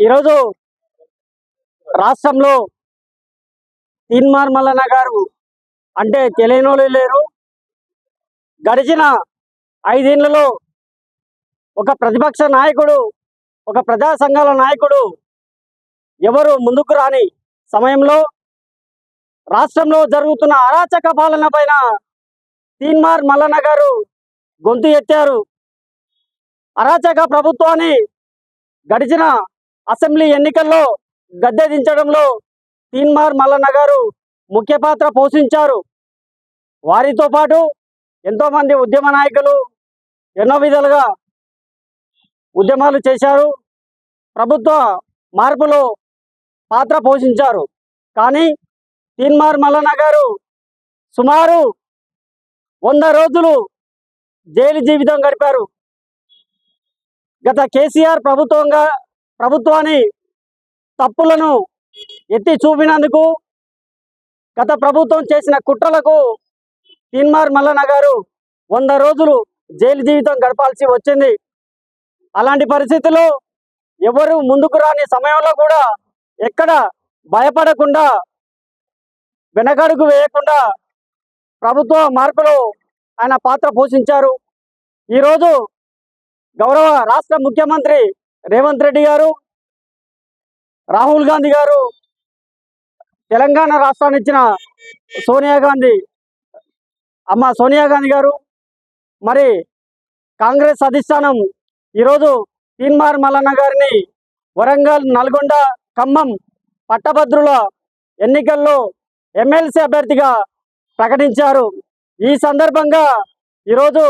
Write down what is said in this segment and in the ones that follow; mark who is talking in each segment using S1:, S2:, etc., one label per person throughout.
S1: ఈరోజు రాష్ట్రంలో తీన్మార్ మల్లన్న గారు అంటే తెలియనోళ్ళు లేరు. గడిచిన 5 ఏళ్లలో ఒక ప్రతిపక్ష నాయకుడు, ఒక ప్రజా సంఘాల నాయకుడు ఎవరు ముందుకు రాని సమయంలో రాష్ట్రంలో జరుగుతున్న అరాచక పాలన పైన తీన్మార్ మల్లన్న గారు గొంతు ఎత్తారు. అరాచక ప్రభుత్వాన్ని గడిచిన అసెంబ్లీ ఎన్నికల్లో గద్దె దించడంలో తీన్మార్ మల్లన్న గారు ముఖ్య పాత్ర పోషించారు. వారితో పాటు ఎంతోమంది ఉద్యమ నాయకులు ఎన్నో విధాలుగా ఉద్యమాలు చేశారు, ప్రభుత్వ మార్పులో పాత్ర పోషించారు. కానీ తీన్మార్ మల్లన్న గారు సుమారు 100 రోజులు జైలు జీవితం గడిపారు. గత కేసీఆర్ ప్రభుత్వాన్ని తప్పులను ఎత్తి చూపినందుకు, గత ప్రభుత్వం చేసిన కుట్రలకు తీన్మార్ మల్లన్న గారు 100 రోజులు జైలు జీవితం గడపాల్సి వచ్చింది. అలాంటి పరిస్థితుల్లో ఎవరు ముందుకు రాని సమయంలో కూడా ఎక్కడ భయపడకుండా, వెనకడుగు వేయకుండా ప్రభుత్వ మార్పులో ఆయన పాత్ర పోషించారు. ఈరోజు గౌరవ రాష్ట్ర ముఖ్యమంత్రి రేవంత్ రెడ్డి గారు, రాహుల్ గాంధీ గారు, తెలంగాణ రాష్ట్రాన్ని ఇచ్చిన సోనియా గాంధీ గారు, మరి కాంగ్రెస్ అధిష్టానం ఈరోజు తీన్మార్ మల్లన్న గారిని వరంగల్, నల్గొండ, ఖమ్మం పట్టభద్రుల ఎన్నికల్లో ఎమ్మెల్సీ అభ్యర్థిగా ప్రకటించారు. ఈ సందర్భంగా ఈరోజు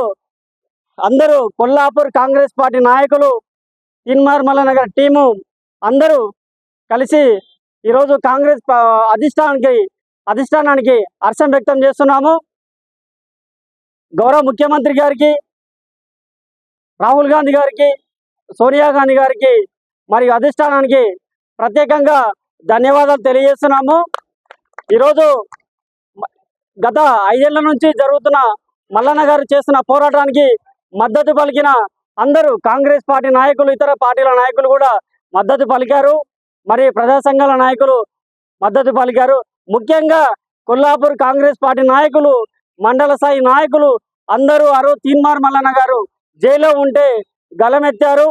S1: అందరూ కొల్లాపూర్ కాంగ్రెస్ పార్టీ నాయకులు, తీన్మార్ మల్లన్న గారి టీము అందరూ కలిసి ఈరోజు కాంగ్రెస్ అధిష్టానానికి హర్షం వ్యక్తం చేస్తున్నాము. గౌరవ ముఖ్యమంత్రి గారికి, రాహుల్ గాంధీ గారికి, సోనియా గాంధీ గారికి మరియు అధిష్టానానికి ప్రత్యేకంగా ధన్యవాదాలు తెలియజేస్తున్నాము. ఈరోజు గత 5 ఏళ్ల నుంచి జరుగుతున్న మల్లన్న గారు చేస్తున్న పోరాటానికి మద్దతు పలికిన అందరూ కాంగ్రెస్ పార్టీ నాయకులు, ఇతర పార్టీల నాయకులు కూడా మద్దతు పలికారు. మరి ప్రజా సంఘాల నాయకులు మద్దతు పలికారు. ముఖ్యంగా కొల్లాపూర్ కాంగ్రెస్ పార్టీ నాయకులు, మండల స్థాయి నాయకులు అందరూ తీన్మార్ మల్లన్న గారు జైల్లో ఉంటే గలమెత్తారు.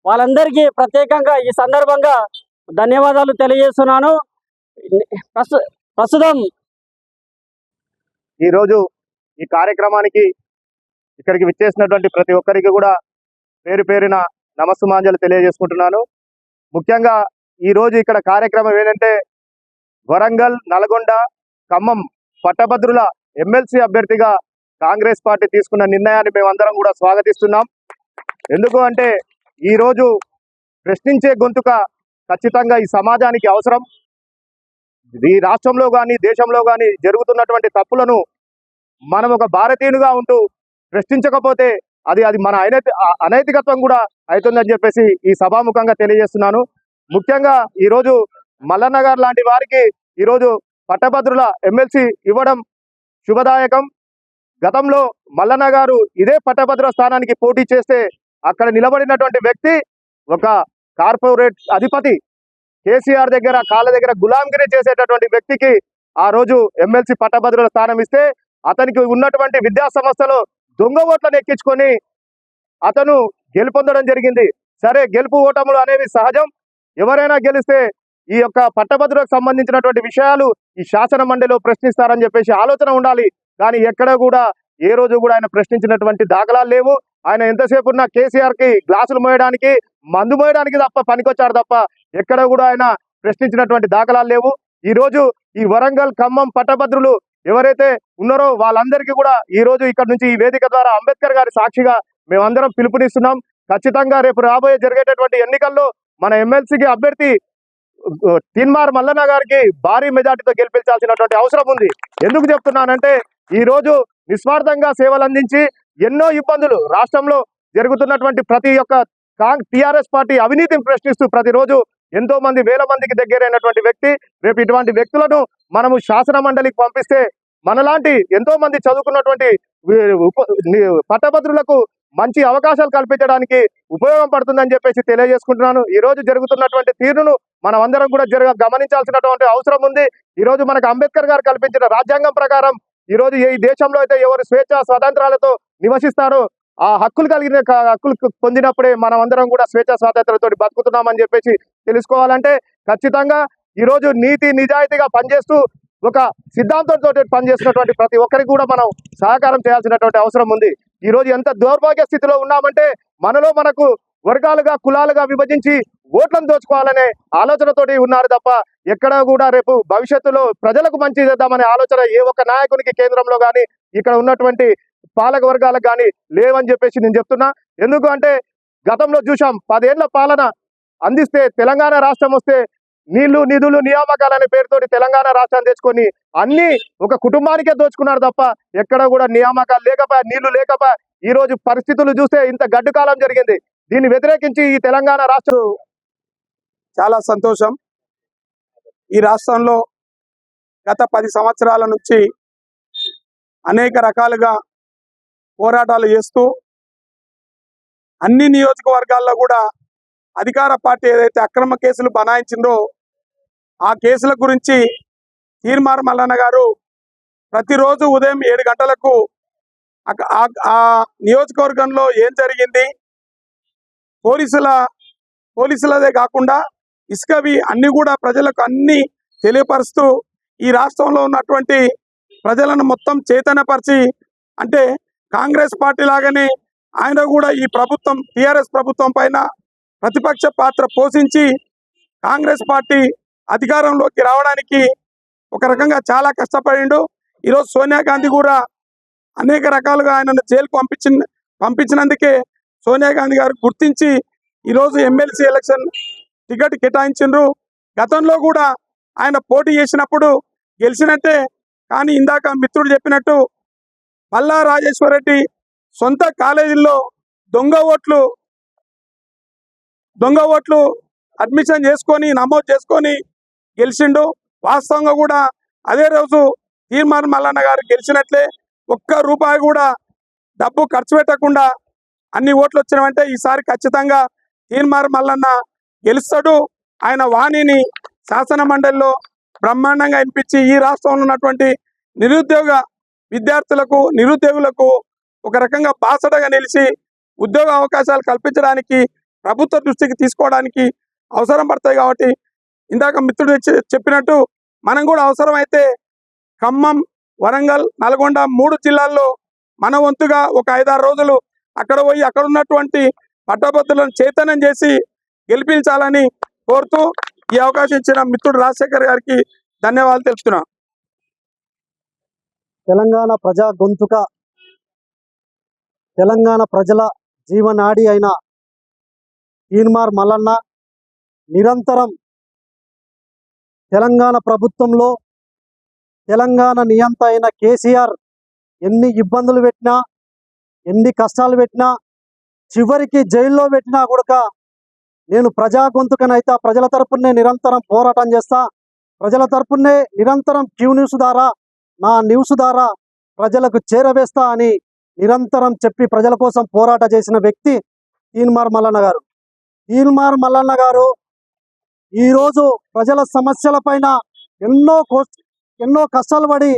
S1: వాళ్ళందరికీ ప్రత్యేకంగా ఈ సందర్భంగా ధన్యవాదాలు తెలియజేస్తున్నాను. ప్రస్తుతం
S2: ఈరోజు ఈ కార్యక్రమానికి ఇక్కడికి విచ్చేసినటువంటి ప్రతి ఒక్కరికి కూడా పేరు పేరున నమస్సుమాంజలు తెలియజేసుకుంటున్నాను. ముఖ్యంగా ఈరోజు ఇక్కడ కార్యక్రమం ఏంటంటే వరంగల్, నల్గొండ, ఖమ్మం పట్టభద్రుల ఎమ్మెల్సీ అభ్యర్థిగా కాంగ్రెస్ పార్టీ తీసుకున్న నిర్ణయాన్ని మేమందరం కూడా స్వాగతిస్తున్నాం. ఎందుకు అంటే ఈరోజు ప్రశ్నించే గొంతుక ఖచ్చితంగా ఈ సమాజానికి అవసరం. ఈ రాష్ట్రంలో కానీ దేశంలో కానీ జరుగుతున్నటువంటి తప్పులను మనం ఒక భారతీయునిగా ఉంటూ ప్రశ్నించకపోతే అది మన అనైతికత్వం కూడా అవుతుందని చెప్పేసి ఈ సభాముఖంగా తెలియజేస్తున్నాను. ముఖ్యంగా ఈరోజు మల్లన్న గారు లాంటి వారికి ఈరోజు పట్టభద్రుల ఎమ్మెల్సీ ఇవ్వడం శుభదాయకం. గతంలో మల్లన్న గారు ఇదే పట్టభద్రుల స్థానానికి పోటీ చేస్తే అక్కడ నిలబడినటువంటి వ్యక్తి ఒక కార్పొరేట్ అధిపతి, కేసీఆర్ దగ్గర కాళ్ళ దగ్గర గులాంగిరి చేసేటటువంటి వ్యక్తికి ఆ రోజు ఎమ్మెల్సీ పట్టభద్రుల స్థానం ఇస్తే అతనికి ఉన్నటువంటి విద్యా సంస్థలో దొంగ ఓట్లను ఎక్కించుకొని అతను గెలుపొందడం జరిగింది. సరే, గెలుపు ఓటములు అనేవి సహజం. ఎవరైనా గెలిస్తే ఈ యొక్క పట్టభద్రులకు సంబంధించినటువంటి విషయాలు ఈ శాసన మండలిలో ప్రశ్నిస్తారని చెప్పేసి ఆలోచన ఉండాలి. కానీ ఎక్కడ కూడా ఏ రోజు కూడా ఆయన ప్రశ్నించినటువంటి దాఖలాలు లేవు. ఆయన ఎంతసేపు ఉన్న కేసీఆర్ కి గ్లాసులు మోయడానికి, మందు మోయడానికి తప్ప పనికొచ్చాడు తప్ప ఎక్కడ కూడా ఆయన ప్రశ్నించినటువంటి దాఖలాలు లేవు. ఈ రోజు ఈ వరంగల్, ఖమ్మం పట్టభద్రులు ఎవరైతే ఉన్నారో వాళ్ళందరికీ కూడా ఈ రోజు ఇక్కడ నుంచి ఈ వేదిక ద్వారా అంబేద్కర్ గారి సాక్షిగా మేమందరం పిలుపునిస్తున్నాం. ఖచ్చితంగా రేపు రాబోయే జరిగేటటువంటి ఎన్నికల్లో మన ఎమ్మెల్సీకి అభ్యర్థి తీన్మార్ మల్లన్న గారికి భారీ మెజార్టీతో గెలిపించాల్సినటువంటి అవసరం ఉంది. ఎందుకు చెప్తున్నానంటే ఈ రోజు నిస్వార్థంగా సేవలు అందించి ఎన్నో ఇబ్బందులు రాష్ట్రంలో జరుగుతున్నటువంటి ప్రతి ఒక్క టిఆర్ఎస్ పార్టీ అవినీతిని ప్రశ్నిస్తూ ప్రతిరోజు ఎంతో మంది వేల మందికి దగ్గరైనటువంటి వ్యక్తి. రేపు ఇటువంటి వ్యక్తులను మనము శాసన మండలికి పంపిస్తే మనలాంటి ఎంతో మంది చదువుకున్నటువంటి పట్టభద్రులకు మంచి అవకాశాలు కల్పించడానికి ఉపయోగం పడుతుందని చెప్పేసి తెలియజేసుకుంటున్నాను. ఈ రోజు జరుగుతున్నటువంటి తీరును మనం అందరం కూడా గమనించాల్సినటువంటి అవసరం ఉంది. ఈ రోజు మనకు అంబేద్కర్ గారు కల్పించిన రాజ్యాంగం ప్రకారం ఈ రోజు ఈ దేశంలో అయితే ఎవరు స్వేచ్ఛ స్వాతంత్రాలతో నివసిస్తారో ఆ హక్కులు హక్కులు పొందినప్పుడే మనం అందరం కూడా స్వేచ్ఛ స్వాతంత్రంతో బతుకుతున్నామని చెప్పేసి తెలుసుకోవాలంటే ఖచ్చితంగా ఈ రోజు నీతి నిజాయితీగా పనిచేస్తూ ఒక సిద్ధాంతంతో పనిచేస్తున్నటువంటి ప్రతి ఒక్కరికి కూడా మనం సహకారం చేయాల్సినటువంటి అవసరం ఉంది. ఈ రోజు ఎంత దౌర్భాగ్య స్థితిలో ఉన్నామంటే మనకు వర్గాలుగా కులాలుగా విభజించి ఓట్లను దోచుకోవాలనే ఆలోచనతోటి ఉన్నారు తప్ప ఎక్కడ కూడా రేపు భవిష్యత్తులో ప్రజలకు మంచి చేద్దామనే ఆలోచన ఏ ఒక్క నాయకునికి కేంద్రంలో కానీ ఇక్కడ ఉన్నటువంటి పాలక వర్గాలకు కానీ లేవని చెప్పేసి నేను చెప్తున్నా. ఎందుకు అంటే గతంలో చూసాం 10 ఏళ్ల పాలన అందిస్తే తెలంగాణ రాష్ట్రం వస్తే నీళ్లు నిధులు నియామకాలనే పేరుతోటి తెలంగాణ రాష్ట్రాన్ని తెచ్చుకొని అన్ని ఒక కుటుంబానికే దోచుకున్నారు తప్ప ఎక్కడ కూడా నియామకాలు లేకపోయా, నీళ్లు లేకపోయా. ఈ రోజు పరిస్థితులు చూస్తే ఇంత గడ్డు కాలం జరిగింది. దీన్ని వ్యతిరేకించి ఈ తెలంగాణ రాష్ట్రం
S3: చాలా సంతోషం. ఈ రాష్ట్రంలో గత 10 సంవత్సరాల నుంచి అనేక రకాలుగా పోరాటాలు చేస్తూ అన్ని నియోజకవర్గాల్లో కూడా అధికార పార్టీ ఏదైతే అక్రమ కేసులు బనాయించిందో ఆ కేసుల గురించి తీర్మార్ మల్లన్న గారు ప్రతిరోజు ఉదయం 7 గంటలకు ఆ నియోజకవర్గంలో ఏం జరిగింది, పోలీసులదే కాకుండా ఇసుకవి అన్ని కూడా ప్రజలకు అన్ని తెలియపరుస్తూ ఈ రాష్ట్రంలో ఉన్నటువంటి ప్రజలను మొత్తం చైతన్యపరిచి, అంటే కాంగ్రెస్ పార్టీ లాగానే ఆయన కూడా ఈ ప్రభుత్వం టీఆర్ఎస్ ప్రభుత్వం పైన ప్రతిపక్ష పాత్ర పోషించి కాంగ్రెస్ పార్టీ అధికారంలోకి రావడానికి ఒక రకంగా చాలా కష్టపడిండు. ఈరోజు సోనియా గాంధీ కూడా అనేక రకాలుగా ఆయనను జైలుకు పంపించినందుకే సోనియా గాంధీ గారు గుర్తించి ఈరోజు ఎమ్మెల్సీ ఎలక్షన్ టికెట్ కేటాయించిండ్రు. గతంలో కూడా ఆయన పోటీ చేసినప్పుడు గెలిచినట్టే. కానీ ఇందాక మిత్రుడు చెప్పినట్టు పల్లా రాజేశ్వర రెడ్డి సొంత కాలేజీల్లో దొంగ ఓట్లు అడ్మిషన్ చేసుకొని నమోదు చేసుకొని గెలిచిండు. వాస్తవంగా కూడా అదే రోజు తీర్మార్ మల్లన్న గారు గెలిచినట్లే. ఒక్క రూపాయి కూడా డబ్బు ఖర్చు పెట్టకుండా అన్ని ఓట్లు వచ్చినాయంటే ఈసారి ఖచ్చితంగా తీర్మార్ మల్లన్న గెలుస్తాడు. ఆయన వాణిని శాసన మండలిలో బ్రహ్మాండంగా వినిపించి ఈ రాష్ట్రంలో ఉన్నటువంటి నిరుద్యోగ విద్యార్థులకు నిరుద్యోగులకు ఒక రకంగా బాసటగా నిలిచి ఉద్యోగ అవకాశాలు కల్పించడానికి ప్రభుత్వ దృష్టికి తీసుకోవడానికి అవసరం పడతాయి. కాబట్టి ఇందాక మిత్రుడు చెప్పినట్టు మనం కూడా అవసరమైతే ఖమ్మం, వరంగల్, నల్గొండ 3 జిల్లాల్లో మన వంతుగా ఒక 5-6 రోజులు అక్కడ పోయి అక్కడ ఉన్నటువంటి పట్టభద్రులను చైతన్యం చేసి గెలిపించాలని కోరుతూ ఈ అవకాశం ఇచ్చిన మిత్రుడు రాజశేఖర్ గారికి ధన్యవాదాలు తెలుపుతున్నా.
S1: తెలంగాణ ప్రజా గొంతుక, తెలంగాణ ప్రజల జీవనాడి అయిన తీర్మార్ మల్లన్న నిరంతరం తెలంగాణ ప్రభుత్వంలో తెలంగాణ నియంత అయిన కేసీఆర్ ఎన్ని ఇబ్బందులు పెట్టినా, ఎన్ని కష్టాలు పెట్టినా, చివరికి జైల్లో పెట్టినా కూడా నేను ప్రజా గొంతుకనైతే ప్రజల తరపునే నిరంతరం పోరాటం చేస్తా, ప్రజల తరపునే నిరంతరం క్యూ న్యూస్ ద్వారా నా న్యూస్ ద్వారా ప్రజలకు చేరవేస్తా అని నిరంతరం చెప్పి ప్రజల కోసం పోరాట చేసిన వ్యక్తి తీర్మార్ మల్లన్న గారు. తీర్మార్ మల్లన్న గారు ఈరోజు ప్రజల సమస్యల పైన ఎన్నో కష్టాలు పడి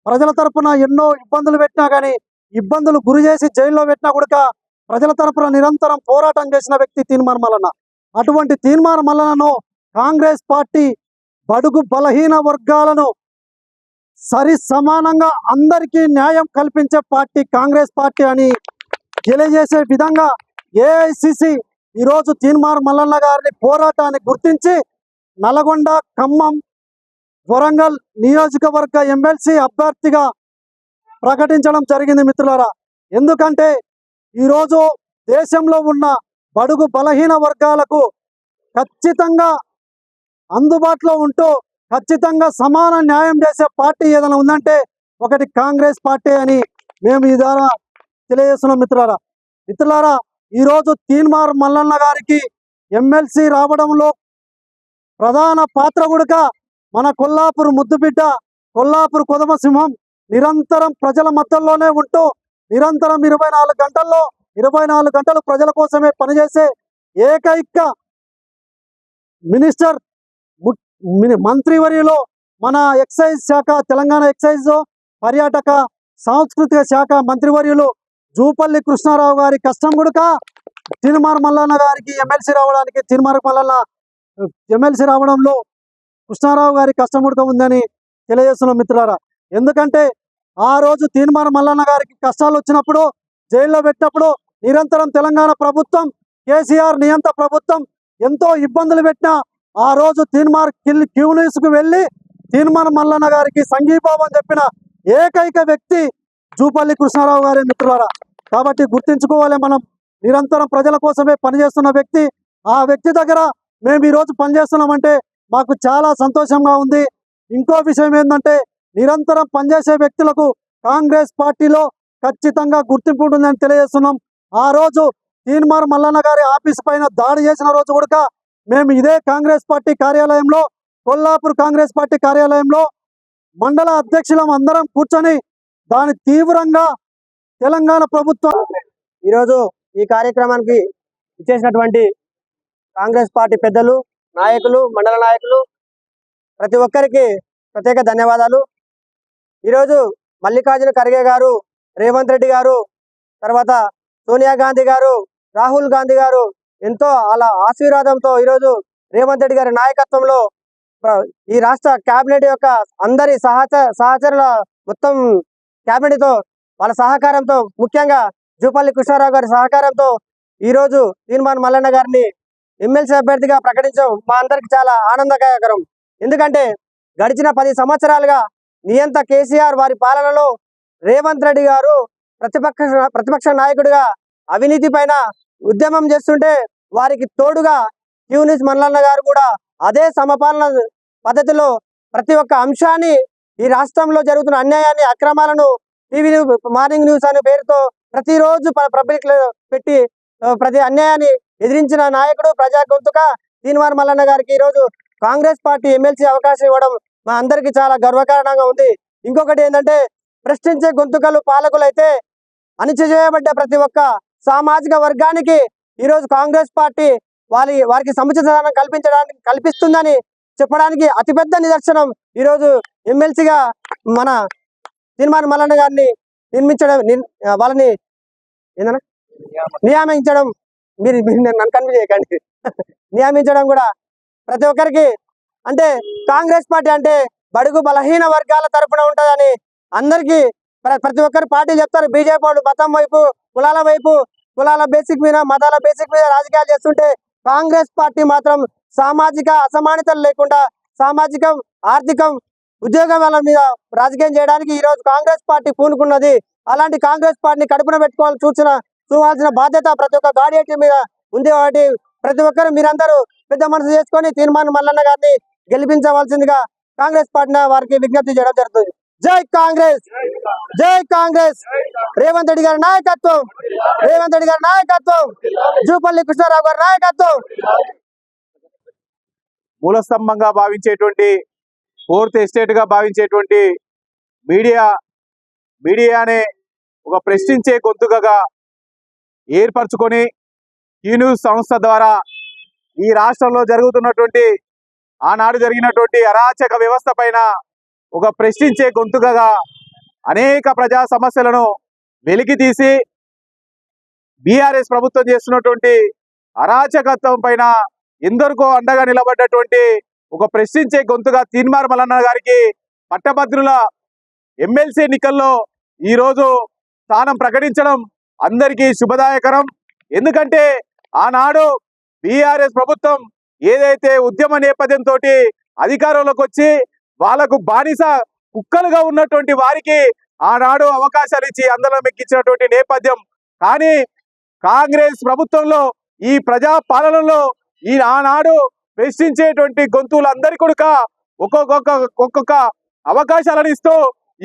S1: ప్రజల తరపున ఎన్నో ఇబ్బందులు పెట్టినా కానీ ఇబ్బందులు గురి చేసి జైల్లో పెట్టినా కూడా ప్రజల తరపున నిరంతరం పోరాటం చేసిన వ్యక్తి తీర్మార్ మల్లన్న. అటువంటి తీర్మార్ మల్లన్నను కాంగ్రెస్ పార్టీ బడుగు బలహీన వర్గాలను సరి సమానంగా అందరికీ న్యాయం కల్పించే పార్టీ కాంగ్రెస్ పార్టీ అని తెలియజేసే విధంగా ఏఐసిసి ఈరోజు తీర్మార్ మల్లన్న గారిని పోరాటాన్ని గుర్తించి నల్గొండ, ఖమ్మం, వరంగల్ నియోజకవర్గ ఎమ్మెల్సీ అభ్యర్థిగా ప్రకటించడం జరిగింది మిత్రులారా. ఎందుకంటే ఈరోజు దేశంలో ఉన్న బడుగు బలహీన వర్గాలకు ఖచ్చితంగా అందుబాటులో ఉంటూ ఖచ్చితంగా సమాన న్యాయం చేసే పార్టీ ఏదైనా ఉందంటే ఒకటి కాంగ్రెస్ పార్టీ అని మేము ఈ ద్వారా తెలియజేస్తున్నాం మిత్రులారా. ఈరోజు తీర్మార్ మల్లన్న గారికి ఎమ్మెల్సీ రావడంలో ప్రధాన పాత్ర కూడా మన కొల్లాపూర్ ముద్దుబిడ్డ, కొల్లాపూర్ కొదమ సింహం నిరంతరం ప్రజల మధ్యలోనే ఉంటూ నిరంతరం 24 గంటల్లో
S4: 24 గంటలు ప్రజల కోసమే పనిచేసే ఏకైక మినిస్టర్ మంత్రివర్యులు మన ఎక్సైజ్ శాఖ, తెలంగాణ ఎక్సైజ్ పర్యాటక సాంస్కృతిక శాఖ మంత్రివర్యులు జూపల్లి కృష్ణారావు గారి కష్టం గుడక తీన్మార్ మల్లన్న గారికి ఎమ్మెల్సీ రావడానికి, తీన్మార్ మల్లన్న ఎమ్మెల్సీ రావడంలో కృష్ణారావు గారి కష్టం గుడక ఉందని తెలియజేస్తున్నాం మిత్రులారా. ఎందుకంటే ఆ రోజు తీన్మార్ మల్లన్న గారికి కష్టాలు వచ్చినప్పుడు, జైల్లో పెట్టినప్పుడు నిరంతరం తెలంగాణ ప్రభుత్వం, కేసీఆర్ నియంత ప్రభుత్వం ఎంతో ఇబ్బందులు పెట్టినా ఆ రోజు తీన్మార్ క్యూనిస్కు వెళ్ళి తీన్మార్ మల్లన్న గారికి సంఘీభావం చెప్పిన ఏకైక వ్యక్తి జూపల్లి కృష్ణారావు గారి మిత్రులారా. కాబట్టి గుర్తించుకోవాలి, మనం నిరంతరం ప్రజల కోసమే పనిచేస్తున్న వ్యక్తి. ఆ వ్యక్తి దగ్గర మేము ఈరోజు పనిచేస్తున్నామంటే మాకు చాలా సంతోషంగా ఉంది. ఇంకో విషయం ఏంటంటే, నిరంతరం పనిచేసే వ్యక్తులకు కాంగ్రెస్ పార్టీలో ఖచ్చితంగా గుర్తింపు ఉంటుందని తెలియజేస్తున్నాం. ఆ రోజు తీన్మార్ మల్లన్న గారి ఆఫీస్ పైన దాడి చేసిన రోజు కూడా మేము ఇదే కాంగ్రెస్ పార్టీ కార్యాలయంలో, కొల్లాపూర్ కాంగ్రెస్ పార్టీ కార్యాలయంలో మండల అధ్యక్షులం అందరం కూర్చొని దాని తీవ్రంగా తెలంగాణ ప్రభుత్వం
S1: ఈరోజు ఈ కార్యక్రమానికి ఇచ్చేసినటువంటి కాంగ్రెస్ పార్టీ పెద్దలు, నాయకులు, మండల నాయకులు ప్రతి ఒక్కరికి ప్రత్యేక ధన్యవాదాలు. ఈరోజు మల్లికార్జున ఖర్గే గారు, రేవంత్ రెడ్డి గారు, తర్వాత సోనియా గాంధీ గారు, రాహుల్ గాంధీ గారు ఎంతో అలా ఆశీర్వాదంతో ఈరోజు రేవంత్ రెడ్డి గారి నాయకత్వంలో ఈ రాష్ట్ర కేబినెట్ యొక్క అందరి సహచరుల మొత్తం కేబినెట్తో వాళ్ళ సహకారంతో, ముఖ్యంగా జూపల్లి కృష్ణారావు గారి సహకారంతో ఈరోజు తీన్మార్ మల్లన్న గారిని ఎమ్మెల్సీ అభ్యర్థిగా ప్రకటించడం మా అందరికి చాలా ఆనందకరం. ఎందుకంటే గడిచిన 10 సంవత్సరాలుగా నియంత కేసీఆర్ వారి పాలనలో రేవంత్ రెడ్డి గారు ప్రతిపక్ష నాయకుడిగా అవినీతి పైన ఉద్యమం చేస్తుంటే వారికి తోడుగా క్యూనిస్ మల్లన్న గారు కూడా అదే సమపాలన పద్ధతిలో ప్రతి ఒక్క అంశాన్ని, ఈ రాష్ట్రంలో జరుగుతున్న అన్యాయాన్ని, అక్రమాలను టీవీ మార్నింగ్ న్యూస్ అనే పేరుతో ప్రతిరోజు పబ్లిక్ పెట్టి ప్రతి అన్యాయాన్ని ఎదిరించిన నాయకుడు, ప్రజా గొంతుక తీన్మార్ మల్లన్న గారికి ఈరోజు కాంగ్రెస్ పార్టీ ఎమ్మెల్సీ అవకాశం ఇవ్వడం మా అందరికి చాలా గర్వకారణంగా ఉంది. ఇంకొకటి ఏంటంటే, ప్రశ్నించే గొంతుకలు పాలకులు అయితే అణచివేయబడ్డ ప్రతి ఒక్క సామాజిక వర్గానికి ఈరోజు కాంగ్రెస్ పార్టీ వారికి సముచిత స్థానం కల్పిస్తుందని చెప్పడానికి అతిపెద్ద నిదర్శనం ఈరోజు ఎమ్మెల్సీగా మన తీన్మార్ మల్లన్న గారిని వాళ్ళని ఏందన్నా నియమించడం, మీరు నన్ను కన్ఫ్యూజ్ చేయకండి, నియమించడం కూడా ప్రతి ఒక్కరికి. అంటే కాంగ్రెస్ పార్టీ అంటే బడుగు బలహీన వర్గాల తరపున ఉంటుందని అందరికీ ప్రతి ఒక్కరు పార్టీ చెప్తారు. బీజేపీ వాళ్ళు మతం వైపు, కులాల వైపు, కులాల బేసిక్ మీద, మతాల బేసిక్ మీద రాజకీయాలు చేస్తుంటే కాంగ్రెస్ పార్టీ మాత్రం సామాజిక అసమానతలు లేకుండా సామాజికం, ఆర్థికం, ఉద్యోగాల మీద రాజకీయం చేయడానికి ఈరోజు కాంగ్రెస్ పార్టీ పూనుకున్నది. అలాంటి కాంగ్రెస్ పార్టీని కడుపున చూడాల్సిన బాధ్యత ప్రతి ఒక్క గాడియటి మీద ఉంది. కాబట్టి ప్రతి ఒక్కరు మీరందరూ పెద్ద మనసు చేసుకొని తీన్మార్ మల్లన్న గారిని గెలిపించవలసిందిగా కాంగ్రెస్ పార్టీ వారికి విజ్ఞప్తి చేయడం జరుగుతుంది. జై కాంగ్రెస్, జై కాంగ్రెస్, రేవంత్ రెడ్డి గారి నాయకత్వం, రేవంత్ రెడ్డి గారి నాయకత్వం, జూపల్లి కృష్ణారావు గారి నాయకత్వం.
S3: మూలస్తంభంగా భావించేటువంటి, ఫోర్త్ ఎస్టేట్ గా భావించేటువంటి మీడియానే ఒక ప్రశ్నించే గొంతుకగా ఏర్పరచుకొని ఈ న్యూస్ సంస్థ ద్వారా ఈ రాష్ట్రంలో జరుగుతున్నటువంటి, ఆనాడు జరిగినటువంటి అరాచక వ్యవస్థ పైన ఒక ప్రశ్నించే గొంతుకగా అనేక ప్రజా సమస్యలను వెలికి తీసి బీఆర్ఎస్ ప్రభుత్వం చేస్తున్నటువంటి అరాచకత్వం పైన ఎందరికో అండగా నిలబడ్డటువంటి ఒక ప్రశ్నించే గొంతుగా తీన్మార్ మల్లన్న గారికి పట్టభద్రుల ఎమ్మెల్సీ ఎన్నికల్లో ఈరోజు స్థానం ప్రకటించడం అందరికీ శుభదాయకరం. ఎందుకంటే ఆనాడు బీఆర్ఎస్ ప్రభుత్వం ఏదైతే ఉద్యమ నేపథ్యంతో అధికారంలోకి వచ్చి వాళ్లకు బానిస కుక్కలుగా ఉన్నటువంటి వారికి ఆనాడు అవకాశాలు ఇచ్చి అందరం ఎక్కించినటువంటి నేపథ్యం. కానీ కాంగ్రెస్ ప్రభుత్వంలో, ఈ ప్రజా పాలనలో ఆనాడు ప్రశ్నించేటువంటి గొంతులందరికీ కూడా ఒక్కొక్క అవకాశాలను ఇస్తూ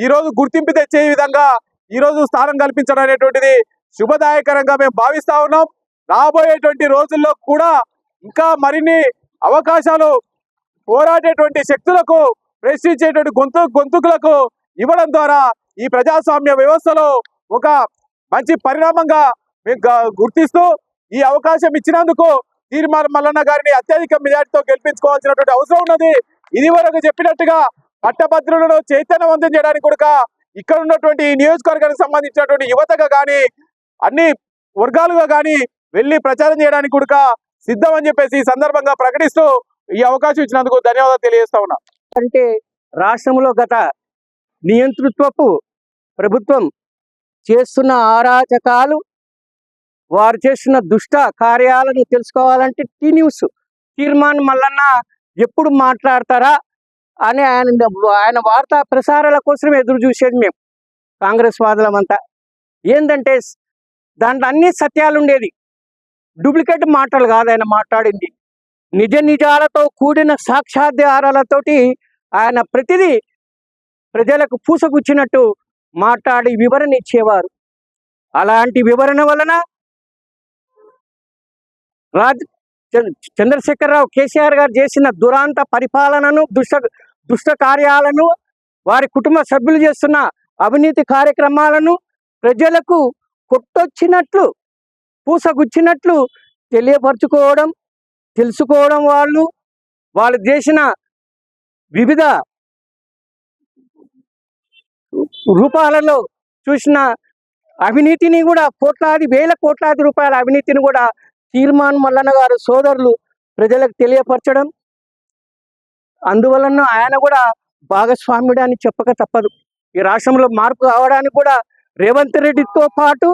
S3: ఈరోజు గుర్తింపు తెచ్చే విధంగా ఈరోజు స్థానం కల్పించడం అనేటువంటిది శుభదాయకరంగా మేము భావిస్తా ఉన్నాం. రాబోయేటువంటి రోజుల్లో కూడా ఇంకా మరిన్ని అవకాశాలు పోరాడేటువంటి శక్తులకు, ప్రశ్నించేటువంటి గొంతుకులకు ఇవ్వడం ద్వారా ఈ ప్రజాస్వామ్య వ్యవస్థలో ఒక మంచి పరిణామంగా మేము గుర్తిస్తూ ఈ అవకాశం ఇచ్చినందుకు తీర్మార్ మల్లన్న గారిని అత్యధిక మెజార్టీతో గెలిపించుకోవాల్సినటువంటి అవసరం ఉన్నది. ఇది వరకు చెప్పినట్టుగా పట్టభద్రులను చైతన్యవంతం చేయడానికి కూడా ఇక్కడ ఉన్నటువంటి ఈ నియోజకవర్గానికి సంబంధించినటువంటి యువతగా కానీ అన్ని వర్గాలుగా కానీ వెళ్ళి ప్రచారం చేయడానికి కూడా సిద్ధం అని చెప్పేసి ఈ సందర్భంగా ప్రకటిస్తూ ఈ అవకాశం ఇచ్చినందుకు ధన్యవాదాలు తెలియజేస్తా ఉన్నా.
S1: అంటే రాష్ట్రంలో గత నియంతృత్వపు ప్రభుత్వం చేస్తున్న అరాచకాలు, వారు చేస్తున్న దుష్ట కార్యాలను తెలుసుకోవాలంటే టీ న్యూస్ తీర్మాన్ మల్లన్న ఎప్పుడు మాట్లాడతారా అని ఆయన వార్తా ప్రసారాల కోసం ఎదురు చూసేది మేము కాంగ్రెస్ వాదులమంతా. ఏంటంటే దాంట్లో అన్ని సత్యాలు ఉండేది, డూప్లికేట్ మాటలు కాదు ఆయన మాట్లాడింది. నిజ నిజాలతో కూడిన సాక్ష్యాధారాలతోటి ఆయన ప్రతిదీ ప్రజలకు పూసగుచ్చినట్టు మాట్లాడి వివరణ ఇచ్చేవారు. అలాంటి వివరణ వలన చంద్రశేఖరరావు కేసీఆర్ గారు చేసిన దురాంత పరిపాలనను, దుష్ట కార్యాలను, వారి కుటుంబ సభ్యులు చేస్తున్న అవినీతి కార్యక్రమాలను ప్రజలకు కొట్టొచ్చినట్లు, పూసగుచ్చినట్లు తెలియపరచుకోవడం, తెలుసుకోవడం, వాళ్ళు చేసిన వివిధ రూపాలలో చూసిన అవినీతిని కూడా వేల కోట్లాది రూపాయల అవినీతిని కూడా తీర్మాన్ మల్లన్న గారు సోదరులు ప్రజలకు తెలియపరచడం, అందువలన ఆయన కూడా భాగస్వామ్యుడు అని చెప్పక తప్పదు. ఈ రాష్ట్రంలో మార్పు కావడానికి కూడా రేవంత్ రెడ్డితో పాటు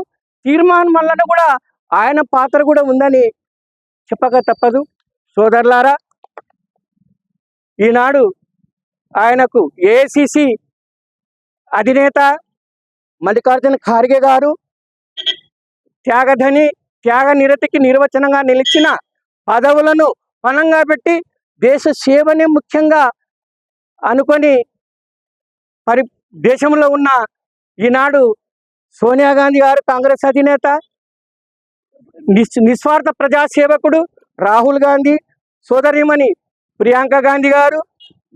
S1: తీర్మాన్ మల్లన్న కూడా ఆయన పాత్ర కూడా ఉందని చెప్పక తప్పదు. సోదరులారా, ఈనాడు ఆయనకు ఏఐసిసి అధినేత మల్లికార్జున ఖార్గే గారు త్యాగ నిరతికి నిర్వచనంగా నిలిచిన పదవులను పణంగా పెట్టి దేశ సేవనే ముఖ్యంగా అనుకొని దేశంలో ఉన్న ఈనాడు సోనియా గాంధీ గారు కాంగ్రెస్ అధినేత, నిస్వార్థ ప్రజాసేవకుడు రాహుల్ గాంధీ, సోదరిమణి ప్రియాంక గాంధీ గారు,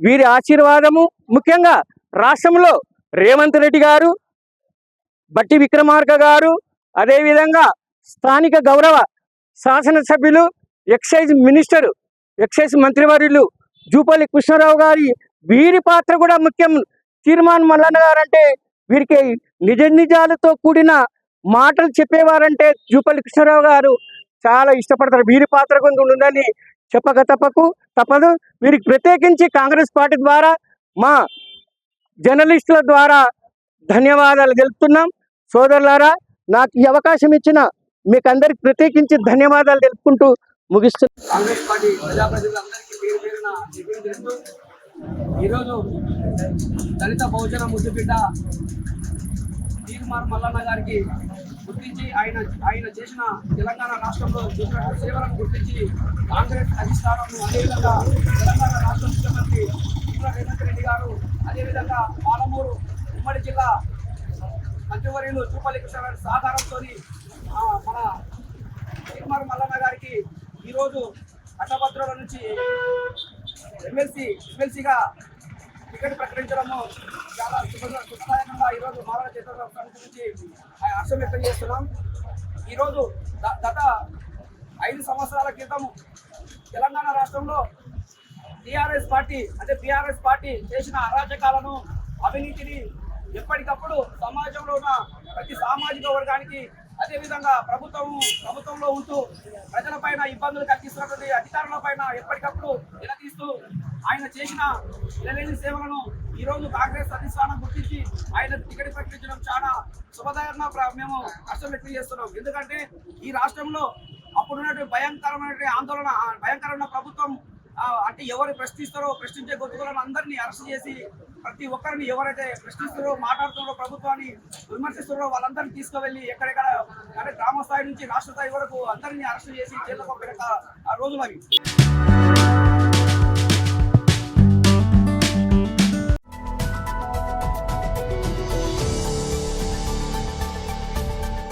S1: వీరి ఆశీర్వాదము ముఖ్యంగా రాష్ట్రంలో రేవంత్ రెడ్డి గారు, బట్టి విక్రమార్క గారు, అదేవిధంగా స్థానిక గౌరవ శాసనసభ్యులు, ఎక్సైజ్ మంత్రివర్యులు జూపల్లి కృష్ణారావు గారి వీరి పాత్ర కూడా ముఖ్యం. తీర్మాన్ మల్లన్న గారంటే వీరికి నిజాలతో కూడిన మాటలు చెప్పేవారంటే జూపల్లి కృష్ణారావు గారు చాలా ఇష్టపడతారు. వీరి పాత్ర కొంత ఉందని చెప్పక తప్పదు. వీరికి ప్రత్యేకించి కాంగ్రెస్ పార్టీ ద్వారా, మా జర్నలిస్టుల ద్వారా ధన్యవాదాలు తెలుపుతున్నాం. సోదరులారా, నాకు ఈ అవకాశం ఇచ్చిన మీకు అందరికి ప్రత్యేకించి ధన్యవాదాలు తెలుపుకుంటూ ముగిస్తున్నాను. కాంగ్రెస్ పార్టీ ప్రజాప్రతినిధులందరికీ పేరు పేరున అభినందిస్తూ ఈరోజు దళిత బహుజన ముద్దుబిడ్డ తీర్మాన్ మల్లన్న గారికి గుర్తించి ఆయన చేసిన తెలంగాణ రాష్ట్రంలో చేసిన సేవలను గుర్తించి కాంగ్రెస్ అధిష్టానము, అదేవిధంగా తెలంగాణ రాష్ట్ర ముఖ్యమంత్రి రేవంత్ రెడ్డి గారు, అదేవిధంగా పాలమూరు ఉమ్మడి జిల్లా మంత్రివర్యులు జూపల్లి కృష్ణారావు సహకారంతో మన తీర్మాన్ మల్లన్న గారికి ఈరోజు పట్టభద్రుల నుంచి ఎమ్మెల్సీగా టికెట్ ప్రకటించడము చాలా శుభదాయకంగా ఈరోజు మాలల చేతుల సమితి నుంచి హర్షం వ్యక్తం చేస్తున్నాం. ఈరోజు గత 5 సంవత్సరాల క్రితం తెలంగాణ రాష్ట్రంలో బీఆర్ఎస్ పార్టీ చేసిన అరాచకాలను, అవినీతిని ఎప్పటికప్పుడు సమాజంలో ఉన్న ప్రతి సామాజిక వర్గానికి, అదేవిధంగా ప్రభుత్వంలో ఉంటూ ప్రజలపైన ఇబ్బందులు కలిగిస్తున్నటువంటి అధికారులపైన ఎప్పటికప్పుడు నిలదీస్తూ ఆయన చేసిన నిలలేని సేవలను ఈరోజు కాంగ్రెస్ అధిష్టానం గుర్తించి ఆయన టికెట్ ప్రకటించడం చాలా శుభదాయకంగా మేము హర్షం వ్యక్తం చేస్తున్నాం. ఎందుకంటే ఈ రాష్ట్రంలో అప్పుడున్నటువంటి భయంకరమైన ప్రభుత్వం అంటే ఎవరు ప్రశ్నించే గొంతులను అందరినీ అరెస్ట్ చేసి ప్రతి ఒక్కరిని ఎవరైతే ప్రశ్నిస్తారో, మాట్లాడుతున్నారో, ప్రభుత్వాన్ని విమర్శిస్తున్నారో వాళ్ళందరినీ తీసుకువెళ్ళి ఎక్కడెక్కడ అంటే గ్రామ స్థాయి నుంచి రాష్ట్ర స్థాయి వరకు అందరినీ అరెస్ట్ చేసి జైల్లో పంపిన రోజులు అవి.